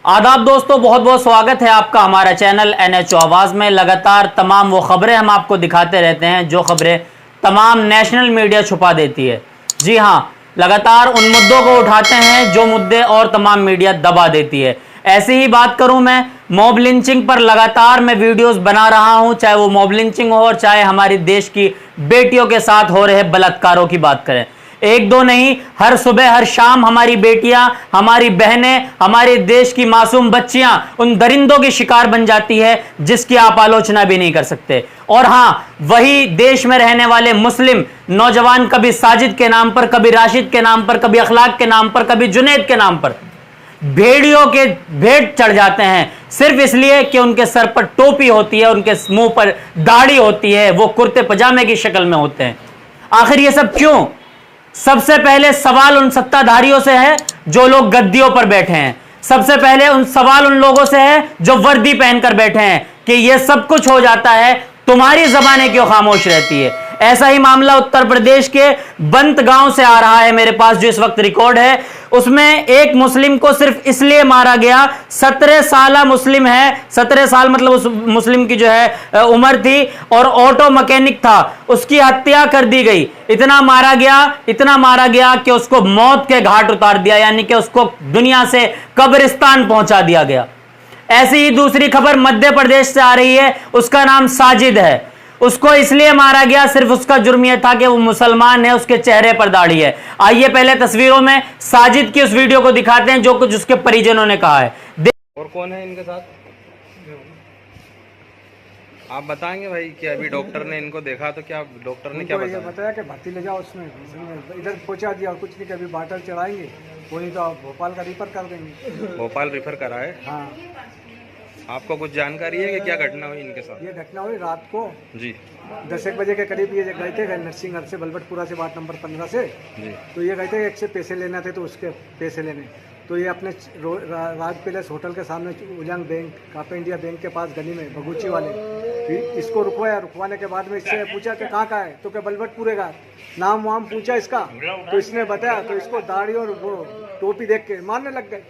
आदाब दोस्तों, बहुत बहुत स्वागत है आपका हमारा चैनल NHO आवाज़ में। लगातार तमाम वो खबरें हम आपको दिखाते रहते हैं जो खबरें तमाम नेशनल मीडिया छुपा देती है। जी हाँ, लगातार उन मुद्दों को उठाते हैं जो मुद्दे और तमाम मीडिया दबा देती है। ऐसी ही बात करूं मैं मॉब लिंचिंग पर, लगातार मैं वीडियोस बना रहा हूं, चाहे वो मॉब लिंचिंग हो और चाहे हमारी देश की बेटियों के साथ हो रहे बलात्कारों की बात करें। एक दो नहीं, हर सुबह हर शाम हमारी बेटियां, हमारी बहनें, हमारे देश की मासूम बच्चियां उन दरिंदों की शिकार बन जाती है जिसकी आप आलोचना भी नहीं कर सकते। और हां, वही देश में रहने वाले मुस्लिम नौजवान कभी साजिद के नाम पर, कभी राशिद के नाम पर, कभी अखलाक के नाम पर, कभी जुनैद के नाम पर भेड़ियों के भेंट चढ़ जाते हैं सिर्फ इसलिए कि उनके सर पर टोपी होती है, उनके मुंह पर दाढ़ी होती है, वो कुर्ते पजामे की शक्ल में होते हैं। आखिर ये सब क्यों? सबसे पहले सवाल उन सत्ताधारियों से है जो लोग गद्दियों पर बैठे हैं। सबसे पहले सवाल उन लोगों से है जो वर्दी पहनकर बैठे हैं कि यह सब कुछ हो जाता है, तुम्हारी जबानें क्यों खामोश रहती है। ऐसा ही मामला उत्तर प्रदेश के बंत गांव से आ रहा है मेरे पास, जो इस वक्त रिकॉर्ड है। उसमें एक मुस्लिम को सिर्फ इसलिए मारा गया, 17 साल मुस्लिम है, 17 साल मतलब उस मुस्लिम की जो है उम्र थी, और ऑटो मैकेनिक था, उसकी हत्या कर दी गई। इतना मारा गया कि उसको मौत के घाट उतार दिया, यानी कि उसको दुनिया से कब्रिस्तान पहुंचा दिया गया। ऐसी ही दूसरी खबर मध्य प्रदेश से आ रही है, उसका नाम साजिद है। उसको इसलिए मारा गया, सिर्फ उसका जुर्म यह था कि वो मुसलमान है, उसके चेहरे पर दाढ़ी है। आइए पहले तस्वीरों में साजिद की उस वीडियो को दिखाते हैं जो कुछ उसके परिजनों ने कहा है। और कौन है इनके साथ आप बताएंगे भाई कि अभी डॉक्टर ने इनको देखा तो क्या डॉक्टर ने क्या बताया कि भर्ती ले जाओ, उसमें इधर पहुंचा दिया और कुछ नहीं, कभी बाटल चढ़ाएंगे, वही तो भोपाल का रिफर कर देंगे। भोपाल रिफर करा है? हाँ। आपको कुछ जानकारी है कि क्या घटना हुई इनके साथ? ये घटना हुई रात को जी 10-1 बजे के करीब। ये गए थे नरसिंह से, बलबटपुरा से, वार्ड नंबर 15 से जी। तो ये गए थे, एक से पैसे लेना थे तो उसके पैसे लेने, तो ये अपने राज पैलेस होटल के सामने उजांग बैंक, कापे इंडिया बैंक के पास गली में बगुची वाले, फिर इसको रुकवाया। रुकवाने के बाद में इससे पूछा कि कहाँ का है, तो क्या बलबटपुरे का, नाम वाम पूछा इसका, तो इसने बताया, तो इसको दाढ़ी और वो टोपी देख के मारने लग गए।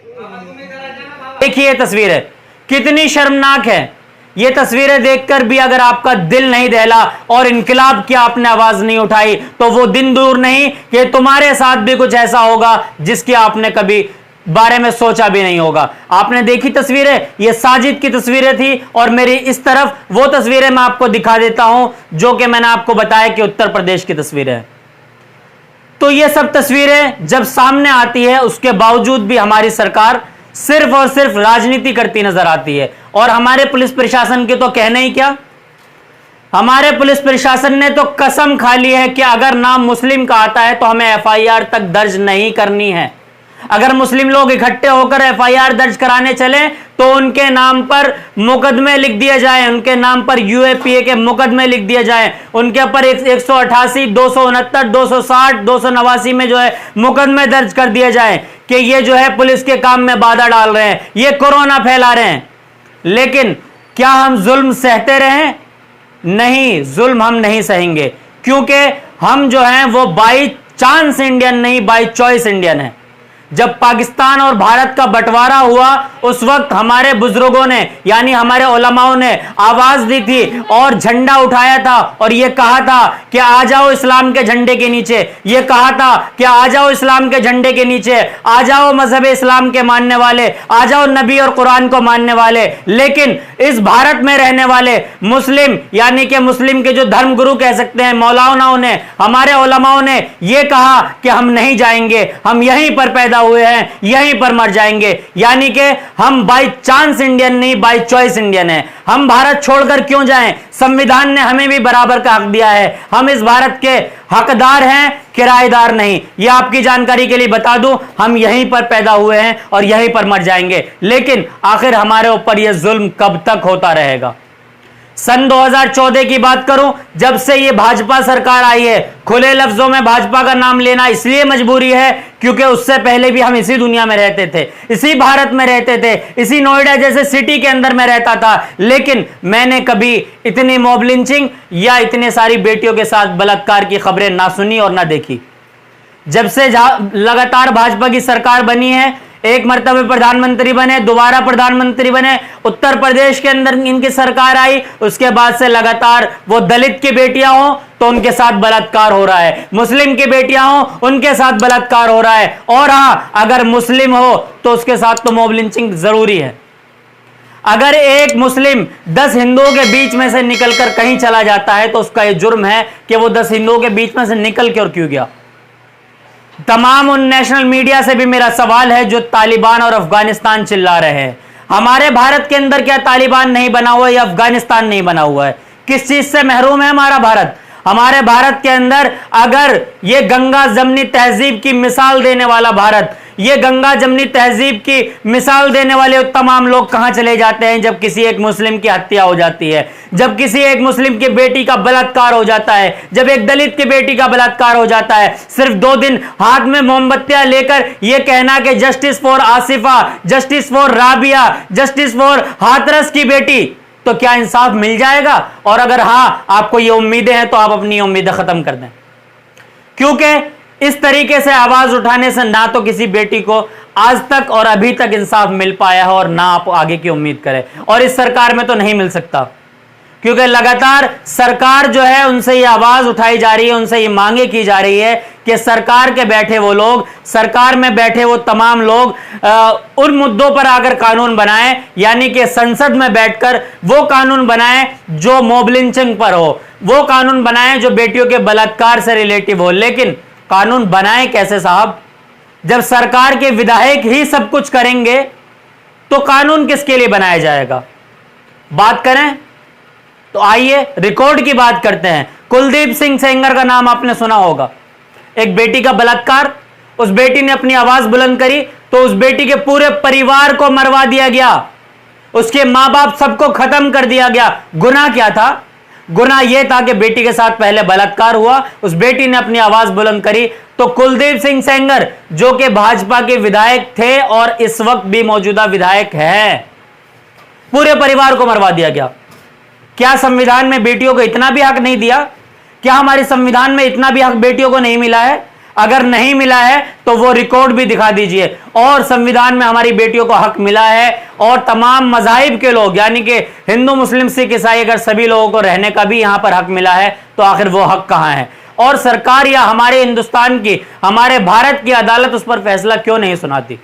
देखिए तस्वीर है, कितनी शर्मनाक है। ये तस्वीरें देखकर भी अगर आपका दिल नहीं दहला और इनकलाब की आपने आवाज नहीं उठाई, तो वो दिन दूर नहीं कि तुम्हारे साथ भी कुछ ऐसा होगा जिसकी आपने कभी बारे में सोचा भी नहीं होगा। आपने देखी तस्वीरें, ये साजिद की तस्वीरें थी, और मेरी इस तरफ वो तस्वीरें मैं आपको दिखा देता हूं जो कि मैंने आपको बताया कि उत्तर प्रदेश की तस्वीरें हैं। तो ये सब तस्वीरें जब सामने आती है, उसके बावजूद भी हमारी सरकार सिर्फ और सिर्फ राजनीति करती नजर आती है। और हमारे पुलिस प्रशासन के तो कहने ही क्या, हमारे पुलिस प्रशासन ने तो कसम खा ली है कि अगर नाम मुस्लिम का आता है तो हमें FIR तक दर्ज नहीं करनी है। अगर मुस्लिम लोग इकट्ठे होकर FIR दर्ज कराने चले तो उनके नाम पर मुकदमे लिख दिए जाए, उनके नाम पर UAPA के मुकदमे लिख दिए जाए, उनके ऊपर 188, 269, 260, 289 में जो है मुकदमे दर्ज कर दिए जाए कि ये जो है पुलिस के काम में बाधा डाल रहे हैं, ये कोरोना फैला रहे हैं। लेकिन क्या हम जुल्म सहते रहें? नहीं, जुल्म हम नहीं सहेंगे, क्योंकि हम जो हैं वो बाई चांस इंडियन नहीं, बाई चॉइस इंडियन है। जब पाकिस्तान और भारत का बंटवारा हुआ, उस वक्त हमारे बुजुर्गों ने, यानी हमारे उलमाओं ने आवाज दी थी और झंडा उठाया था और यह कहा था कि आ जाओ इस्लाम के झंडे के नीचे, यह कहा था कि आ जाओ इस्लाम के झंडे के नीचे, आ जाओ मजहब इस्लाम के मानने वाले, आ जाओ नबी और कुरान को मानने वाले। लेकिन इस भारत में रहने वाले मुस्लिम, यानी कि मुस्लिम के जो धर्मगुरु कह सकते हैं, मौलानाओं ने, हमारे उलमाओं ने यह कहा कि हम नहीं जाएंगे, हम यहीं पर पैदा हुए हैं, यहीं पर मर जाएंगे। यानी कि हम बाई चांस इंडियन नहीं, बाई चॉइस इंडियन है। हम भारत छोड़कर क्यों जाएं? संविधान ने हमें भी बराबर का हक दिया है, हम इस भारत के हकदार हैं, किराएदार नहीं। यह आपकी जानकारी के लिए बता दूं, हम यहीं पर पैदा हुए हैं और यहीं पर मर जाएंगे। लेकिन आखिर हमारे ऊपर यह जुल्म कब तक होता रहेगा? सन 2014 की बात करूं, जब से ये भाजपा सरकार आई है, खुले लफ्जों में भाजपा का नाम लेना इसलिए मजबूरी है क्योंकि उससे पहले भी हम इसी दुनिया में रहते थे, इसी भारत में रहते थे, इसी नोएडा जैसे सिटी के अंदर में रहता था। लेकिन मैंने कभी इतनी मॉब लिंचिंग या इतने सारी बेटियों के साथ बलात्कार की खबरें ना सुनी और ना देखी। जब से लगातार भाजपा की सरकार बनी है, एक मर्तबे प्रधानमंत्री बने, दोबारा प्रधानमंत्री बने, उत्तर प्रदेश के अंदर इनकी सरकार आई, उसके बाद से लगातार वो दलित की बेटियां हो तो उनके साथ बलात्कार हो रहा है, मुस्लिम की बेटियां हो उनके साथ बलात्कार हो रहा है, और हां अगर मुस्लिम हो तो उसके साथ तो मॉब लिंचिंग जरूरी है। अगर एक मुस्लिम 10 हिंदुओं के बीच में से निकलकर कहीं चला जाता है तो उसका यह जुर्म है कि वो 10 हिंदुओं के बीच में से निकल के और क्यों गया। तमाम उन नेशनल मीडिया से भी मेरा सवाल है जो तालिबान और अफगानिस्तान चिल्ला रहे हैं, हमारे भारत के अंदर क्या तालिबान नहीं बना हुआ है या अफगानिस्तान नहीं बना हुआ है? किस चीज से महरूम है हमारा भारत? हमारे भारत के अंदर अगर ये गंगा जमनी तहजीब की मिसाल देने वाला भारत, ये गंगा जमनी तहजीब की मिसाल देने वाले तमाम लोग कहां चले जाते हैं जब किसी एक मुस्लिम की हत्या हो जाती है, जब किसी एक मुस्लिम की बेटी का बलात्कार हो जाता है, जब एक दलित की बेटी का बलात्कार हो जाता है। सिर्फ 2 दिन हाथ में मोमबत्तियां लेकर यह कहना कि justice for Asifa, justice for Rabia, justice for Hathras की बेटी, तो क्या इंसाफ मिल जाएगा? और अगर हां आपको ये उम्मीदें हैं तो आप अपनी उम्मीदें खत्म कर दें, क्योंकि इस तरीके से आवाज उठाने से ना तो किसी बेटी को आज तक और अभी तक इंसाफ मिल पाया है और ना आप आगे की उम्मीद करें, और इस सरकार में तो नहीं मिल सकता, क्योंकि लगातार सरकार जो है उनसे ये आवाज उठाई जा रही है, उनसे ये मांगे की जा रही है कि सरकार के बैठे वो लोग, सरकार में बैठे वो तमाम लोग उन मुद्दों पर आकर कानून बनाएं, यानी कि संसद में बैठकर वो कानून बनाएं जो मॉब लिंचिंग पर हो, वो कानून बनाएं जो बेटियों के बलात्कार से रिलेटिव हो। लेकिन कानून बनाएं कैसे साहब? जब सरकार के विधायक ही सब कुछ करेंगे तो कानून किसके लिए बनाया जाएगा? बात करें तो आइए रिकॉर्ड की बात करते हैं। कुलदीप सिंह सेंगर का नाम आपने सुना होगा, एक बेटी का बलात्कार, उस बेटी ने अपनी आवाज बुलंद करी तो उस बेटी के पूरे परिवार को मरवा दिया गया, उसके मां बाप सबको खत्म कर दिया गया। गुनाह क्या था? गुनाह यह था कि बेटी के साथ पहले बलात्कार हुआ, उस बेटी ने अपनी आवाज बुलंद करी तो कुलदीप सिंह सेंगर जो कि भाजपा के विधायक थे और इस वक्त भी मौजूदा विधायक हैं, पूरे परिवार को मरवा दिया गया। क्या संविधान में बेटियों को इतना भी हक नहीं दिया? क्या हमारे संविधान में इतना भी हक बेटियों को नहीं मिला है? अगर नहीं मिला है तो वो रिकॉर्ड भी दिखा दीजिए। और संविधान में हमारी बेटियों को हक मिला है और तमाम मज़ाहिब के लोग यानी कि हिंदू मुस्लिम सिख ईसाई अगर सभी लोगों को रहने का भी यहां पर हक मिला है तो आखिर वो हक कहां है? और सरकार या हमारे हिंदुस्तान की, हमारे भारत की अदालत उस पर फैसला क्यों नहीं सुनाती?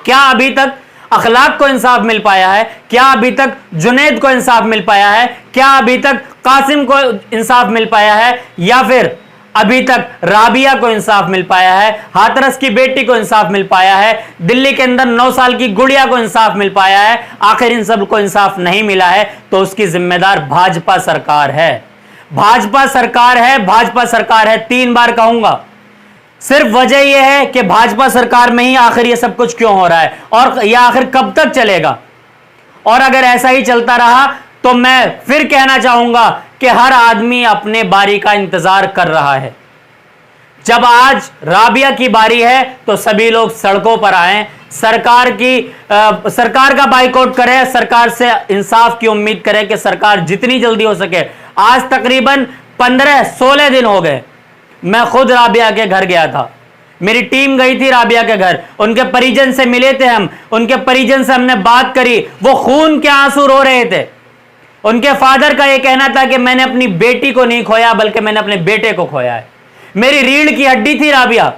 क्या अभी तक अखलाक को इंसाफ मिल पाया है? क्या अभी तक जुनैद को इंसाफ मिल पाया है? क्या अभी तक कासिम को इंसाफ मिल पाया है? या फिर अभी तक राबिया को इंसाफ मिल पाया है? हाथरस की बेटी को इंसाफ मिल पाया है? दिल्ली के अंदर 9 साल की गुड़िया को इंसाफ मिल पाया है? आखिर इन सब को इंसाफ नहीं मिला है तो उसकी जिम्मेदार भाजपा सरकार है। भाजपा सरकार है, भाजपा सरकार है, 3 बार कहूंगा। सिर्फ वजह यह है कि भाजपा सरकार में ही आखिर ये सब कुछ क्यों हो रहा है और यह आखिर कब तक चलेगा? और अगर ऐसा ही चलता रहा तो मैं फिर कहना चाहूंगा कि हर आदमी अपने बारी का इंतजार कर रहा है। जब आज राबिया की बारी है तो सभी लोग सड़कों पर आए, सरकार का बाइकआउट करें, सरकार से इंसाफ की उम्मीद करें कि सरकार जितनी जल्दी हो सके। आज तकरीबन 15-16 दिन हो गए, मैं खुद राबिया के घर गया था, मेरी टीम गई थी राबिया के घर, उनके परिजन से मिले थे हम, उनके परिजन से हमने बात करी, वो खून के आंसू रो रहे थे। उनके फादर का यह कहना था कि मैंने अपनी बेटी को नहीं खोया बल्कि मैंने अपने बेटे को खोया है। मेरी रीढ़ की हड्डी थी राबिया।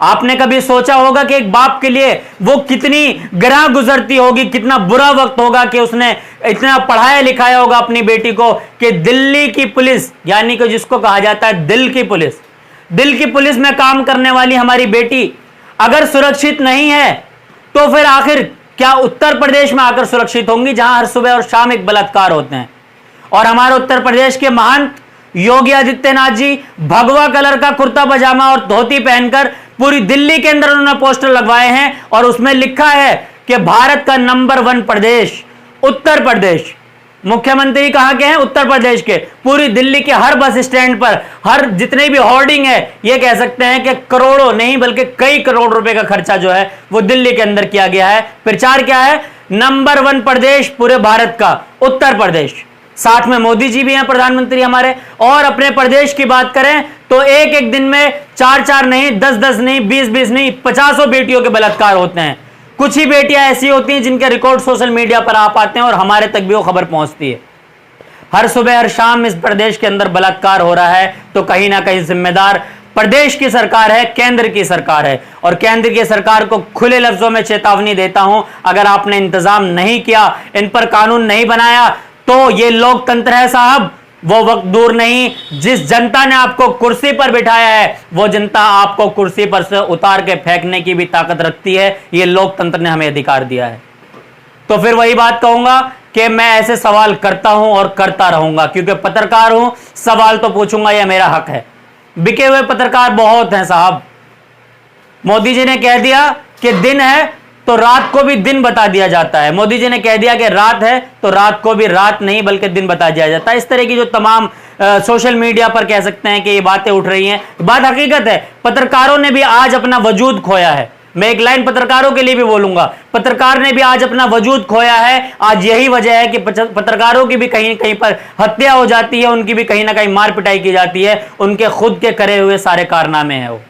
आपने कभी सोचा होगा कि एक बाप के लिए वो कितनी ग्राह गुजरती होगी, कितना बुरा वक्त होगा कि उसने इतना पढ़ाया लिखाया होगा अपनी बेटी को कि दिल्ली की पुलिस यानी कि जिसको कहा जाता है दिल की पुलिस में काम करने वाली हमारी बेटी अगर सुरक्षित नहीं है तो फिर आखिर क्या उत्तर प्रदेश में आकर सुरक्षित होंगी जहां हर सुबह और शाम एक बलात्कार होते हैं? और हमारे उत्तर प्रदेश के महान योगी आदित्यनाथ जी भगवा कलर का कुर्ता पजामा और धोती पहनकर पूरी दिल्ली के अंदर उन्होंने पोस्टर लगवाए हैं और उसमें लिखा है कि भारत का नंबर 1 प्रदेश उत्तर प्रदेश। मुख्यमंत्री कहां के हैं? उत्तर प्रदेश के। पूरी दिल्ली के हर बस स्टैंड पर हर जितने भी होर्डिंग है ये कह सकते हैं कि करोड़ों नहीं बल्कि कई करोड़ रुपए का खर्चा जो है वो दिल्ली के अंदर किया गया है। प्रचार क्या है? नंबर 1 प्रदेश पूरे भारत का उत्तर प्रदेश। साथ में मोदी जी भी हैं प्रधानमंत्री हमारे। और अपने प्रदेश की बात करें तो एक एक दिन में 4-4 नहीं, 10-10 नहीं, 20-20 नहीं, 50 बेटियों के बलात्कार होते हैं। कुछ ही बेटियां ऐसी होती हैं जिनके रिकॉर्ड सोशल मीडिया पर आ पाते हैं और हमारे तक भी वो खबर पहुंचती है। हर सुबह हर शाम इस प्रदेश के अंदर बलात्कार हो रहा है, तो कहीं ना कहीं जिम्मेदार प्रदेश की सरकार है, केंद्र की सरकार है। और केंद्र की सरकार को खुले लफ्जों में चेतावनी देता हूं, अगर आपने इंतजाम नहीं किया, इन पर कानून नहीं बनाया, तो ये लोकतंत्र है साहब, वो वक्त दूर नहीं। जिस जनता ने आपको कुर्सी पर बिठाया है, वो जनता आपको कुर्सी पर से उतार के फेंकने की भी ताकत रखती है। ये लोकतंत्र ने हमें अधिकार दिया है। तो फिर वही बात कहूंगा कि मैं ऐसे सवाल करता हूं और करता रहूंगा, क्योंकि पत्रकार हूं, सवाल तो पूछूंगा, यह मेरा हक है। बिके हुए पत्रकार बहुत हैं साहब। मोदी जी ने कह दिया कि दिन है तो रात को भी दिन बता दिया जाता है। मोदी जी ने कह दिया कि रात है तो रात को भी रात नहीं बल्कि दिन बता दिया जाता है। इस तरह की जो तमाम सोशल मीडिया पर कह सकते हैं कि ये बातें उठ रही हैं, बात हकीकत है। पत्रकारों ने भी आज अपना वजूद खोया है। मैं एक लाइन पत्रकारों के लिए भी बोलूंगा, पत्रकार ने भी आज अपना वजूद खोया है। आज यही वजह है कि पत्रकारों की भी कहीं कहीं पर हत्या हो जाती है, उनकी भी कहीं ना कहीं मार पिटाई की जाती है, उनके खुद के करे हुए सारे कारनामे हैं वो।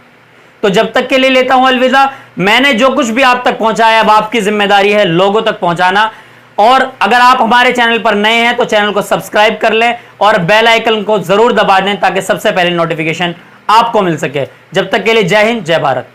तो जब तक के लिए लेता हूं अलविदा। मैंने जो कुछ भी आप तक पहुंचाया, अब आपकी जिम्मेदारी है लोगों तक पहुंचाना। और अगर आप हमारे चैनल पर नए हैं तो चैनल को सब्सक्राइब कर लें और बेल आइकन को जरूर दबा दें ताकि सबसे पहले नोटिफिकेशन आपको मिल सके। जब तक के लिए जय हिंद, जय भारत।